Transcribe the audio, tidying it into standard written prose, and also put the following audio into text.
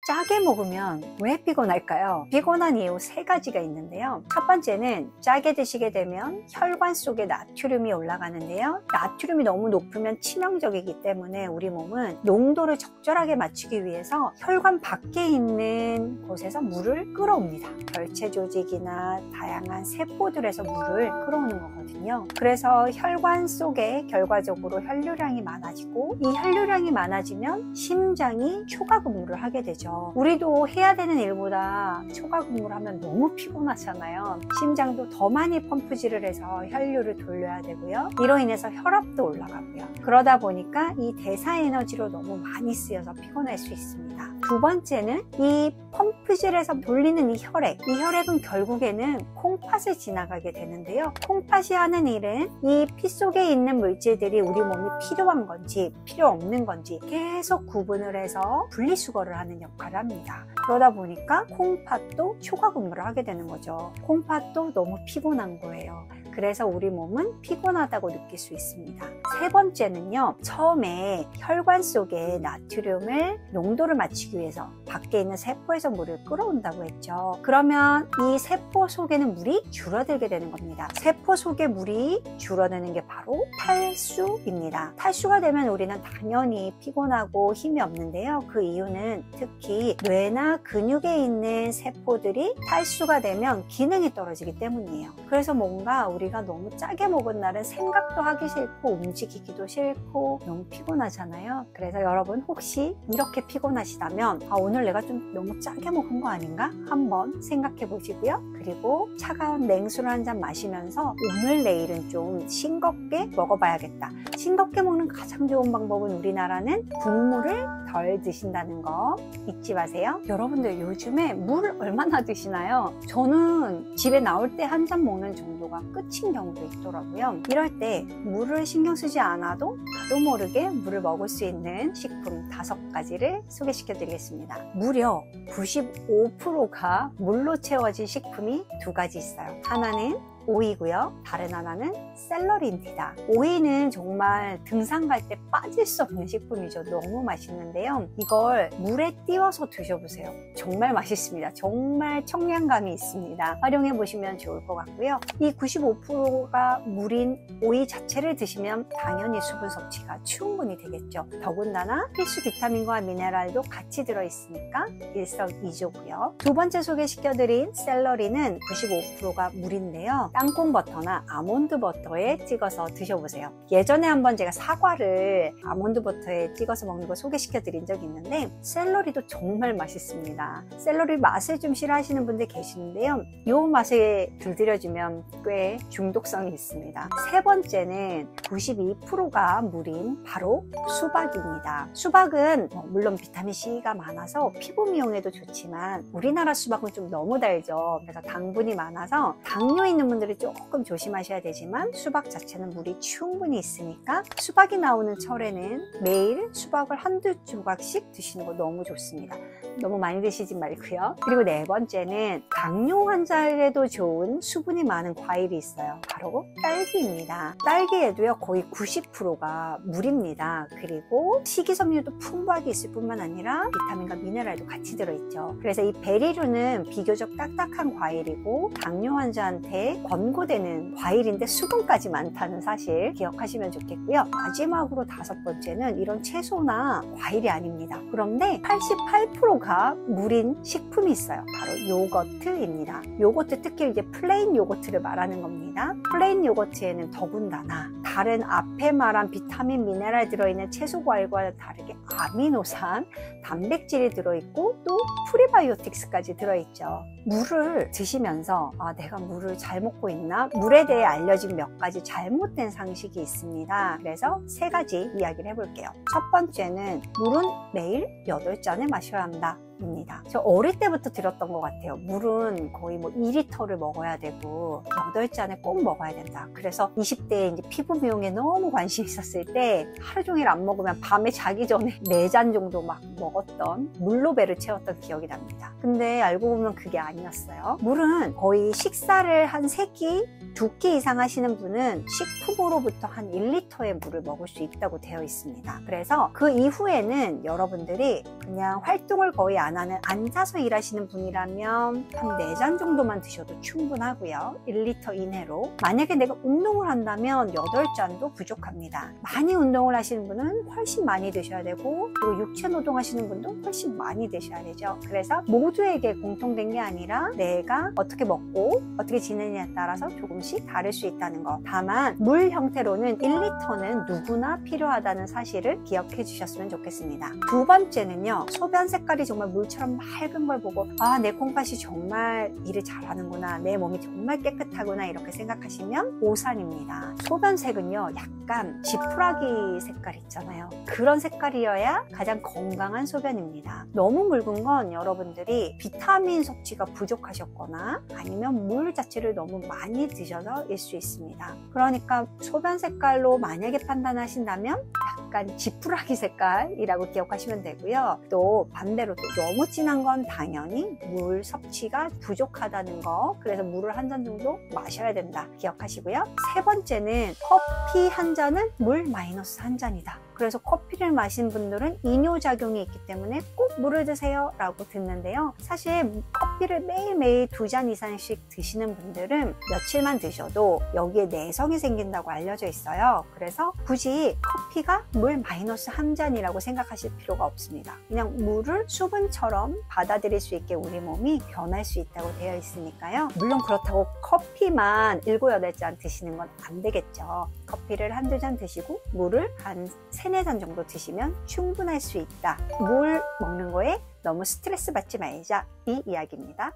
짜게 먹으면 왜 피곤할까요? 피곤한 이유 3가지가 있는데요. 첫 번째는 짜게 드시게 되면 혈관 속에 나트륨이 올라가는데요. 나트륨이 너무 높으면 치명적이기 때문에 우리 몸은 농도를 적절하게 맞추기 위해서 혈관 밖에 있는 곳에서 물을 끌어옵니다. 결체 조직이나 다양한 세포들에서 물을 끌어오는 거거든요. 그래서 혈관 속에 결과적으로 혈류량이 많아지고, 이 혈류량이 많아지면 심장이 초과 근무를 하게 되죠. 우리도 해야 되는 일보다 초과 근무를 하면 너무 피곤하잖아요. 심장도 더 많이 펌프질을 해서 혈류를 돌려야 되고요. 이로 인해서 혈압도 올라가고요. 그러다 보니까 이 대사 에너지로 너무 많이 쓰여서 피곤할 수 있습니다. 두 번째는 이 펌프질에서 돌리는 이 혈액은 결국에는 콩팥을 지나가게 되는데요. 콩팥이 하는 일은 이 피 속에 있는 물질들이 우리 몸이 필요한 건지 필요 없는 건지 계속 구분을 해서 분리수거를 하는 역할을 합니다. 그러다 보니까 콩팥도 초과 근무를 하게 되는 거죠. 콩팥도 너무 피곤한 거예요. 그래서 우리 몸은 피곤하다고 느낄 수 있습니다. 세 번째는요, 처음에 혈관 속에 나트륨을 농도를 맞추기 위해서 밖에 있는 세포에서 물을 끌어온다고 했죠. 그러면 이 세포 속에는 물이 줄어들게 되는 겁니다. 세포 속에 물이 줄어드는 게 바로 탈수입니다. 탈수가 되면 우리는 당연히 피곤하고 힘이 없는데요. 그 이유는 특히 뇌나 근육에 있는 세포들이 탈수가 되면 기능이 떨어지기 때문이에요. 그래서 뭔가 우리가 너무 짜게 먹은 날은 생각도 하기 싫고 움직이기도 싫고 너무 피곤하잖아요. 그래서 여러분 혹시 이렇게 피곤하시다면 오늘 내가 좀 너무 짜게 먹은 거 아닌가? 한번 생각해 보시고요. 그리고 차가운 냉수를 한 잔 마시면서 오늘 내일은 좀 싱겁게 먹어봐야겠다. 싱겁게 먹는 가장 좋은 방법은 우리나라는 국물을 덜 드신다는 거 잊지 마세요. 여러분들 요즘에 물 얼마나 드시나요? 저는 집에 나올 때 한 잔 먹는 정도가 끝인 경우도 있더라고요. 이럴 때 물을 신경 쓰지 않아도 나도 모르게 물을 먹을 수 있는 식품 5가지를 소개시켜 드리겠습니다. 무려 95%가 물로 채워진 식품이 2가지 있어요. 하나는 오이고요. 다른 하나는 샐러리입니다. 오이는 정말 등산 갈 때 빠질 수 없는 식품이죠. 너무 맛있는데요. 이걸 물에 띄워서 드셔보세요. 정말 맛있습니다. 정말 청량감이 있습니다. 활용해 보시면 좋을 것 같고요. 이 95%가 물인 오이 자체를 드시면 당연히 수분 섭취가 충분히 되겠죠. 더군다나 필수 비타민과 미네랄도 같이 들어있으니까 일석이조고요. 두 번째 소개시켜드린 샐러리는 95%가 물인데요. 땅콩 버터나 아몬드 버터에 찍어서 드셔보세요. 예전에 한번 제가 사과를 아몬드 버터에 찍어서 먹는 거 소개시켜 드린 적이 있는데 샐러리도 정말 맛있습니다. 샐러리 맛을 좀 싫어하시는 분들 계시는데요. 이 맛에 들들여주면 꽤 중독성이 있습니다. 세 번째는 92%가 물인 바로 수박입니다. 수박은 물론 비타민C가 많아서 피부 미용에도 좋지만 우리나라 수박은 좀 너무 달죠. 그래서 당분이 많아서 당뇨 있는 분들이 조금 조심하셔야 되지만 수박 자체는 물이 충분히 있으니까 수박이 나오는 철에는 매일 수박을 1~2조각씩 드시는 거 너무 좋습니다. 너무 많이 드시지 말고요. 그리고 네 번째는 당뇨 환자에도 좋은 수분이 많은 과일이 있어요. 바로 딸기입니다. 딸기에도요 거의 90%가 물입니다. 그리고 식이섬유도 풍부하게 있을 뿐만 아니라 비타민과 미네랄도 같이 들어있죠. 그래서 이 베리류는 비교적 딱딱한 과일이고 당뇨 환자한테 권고되는 과일인데 수분까지 많다는 사실 기억하시면 좋겠고요. 마지막으로 5번째는 이런 채소나 과일이 아닙니다. 그런데 88%가 물인 식품이 있어요. 바로 요거트입니다. 요거트, 특히 이제 플레인 요거트를 말하는 겁니다. 플레인 요거트에는 더군다나 다른 앞에 말한 비타민, 미네랄 들어있는 채소 과일과 다르게 아미노산, 단백질이 들어있고 또 프리바이오틱스까지 들어있죠. 물을 드시면서 내가 물을 잘 먹고 있나? 물에 대해 알려진 몇 가지 잘못된 상식이 있습니다. 그래서 3가지 이야기를 해볼게요. 첫 번째는 물은 매일 8잔을 마셔야 한다. 입니다. 저 어릴 때부터 들었던 것 같아요. 물은 거의 2리터를 먹어야 되고 8잔을 꼭 먹어야 된다. 그래서 20대에 이제 피부 미용에 너무 관심이 있었을 때 하루 종일 안 먹으면 밤에 자기 전에 4잔 정도 막 먹었던 물로 배를 채웠던 기억이 납니다. 근데 알고 보면 그게 아니었어요. 물은 거의 식사를 한 3끼 2끼 이상 하시는 분은 식후보로부터 한 1리터의 물을 먹을 수 있다고 되어 있습니다. 그래서 그 이후에는 여러분들이 그냥 활동을 거의 안 하는 앉아서 일하시는 분이라면 한 4잔 정도만 드셔도 충분하고요. 1리터 이내로. 만약에 내가 운동을 한다면 8잔도 부족합니다. 많이 운동을 하시는 분은 훨씬 많이 드셔야 되고, 그리고 육체 노동 하시는 분도 훨씬 많이 드셔야 되죠. 그래서 모두에게 공통된 게 아니라 내가 어떻게 먹고 어떻게 지내느냐에 따라서 조금씩 다를 수 있다는 거. 다만 물 형태로는 1리터는 누구나 필요하다는 사실을 기억해 주셨으면 좋겠습니다. 두 번째는요, 소변 색깔이 정말 물처럼 맑은 걸 보고 아, 내 콩팥이 정말 일을 잘하는구나, 내 몸이 정말 깨끗하구나 이렇게 생각하시면 오산입니다. 소변색은요, 약간 지푸라기 색깔 있잖아요. 그런 색깔이어야 가장 건강한 소변입니다. 너무 묽은 건 여러분들이 비타민 섭취가 부족하셨거나 아니면 물 자체를 너무 많이 드셔서일 수 있습니다. 그러니까 소변 색깔로 만약에 판단하신다면 약간 지푸라기 색깔이라고 기억하시면 되고요. 또 반대로 또 너무 진한 건 당연히 물 섭취가 부족하다는 거. 그래서 물을 한 잔 정도 마셔야 된다 기억하시고요. 세 번째는 커피 한 잔은 물 마이너스 한 잔이다. 그래서 커피를 마신 분들은 이뇨작용이 있기 때문에 꼭 물을 드세요 라고 듣는데요. 사실 커피를 매일매일 2잔 이상씩 드시는 분들은 며칠만 드셔도 여기에 내성이 생긴다고 알려져 있어요. 그래서 굳이 커피가 물 마이너스 한 잔이라고 생각하실 필요가 없습니다. 그냥 물을 수분처럼 받아들일 수 있게 우리 몸이 변할 수 있다고 되어 있으니까요. 물론 그렇다고 커피만 7, 8잔 드시는 건 안 되겠죠. 커피를 한두 잔 드시고 물을 한 3, 4잔 정도 드시면 충분할 수 있다. 물 먹는 거에 너무 스트레스 받지 말자, 이 이야기입니다.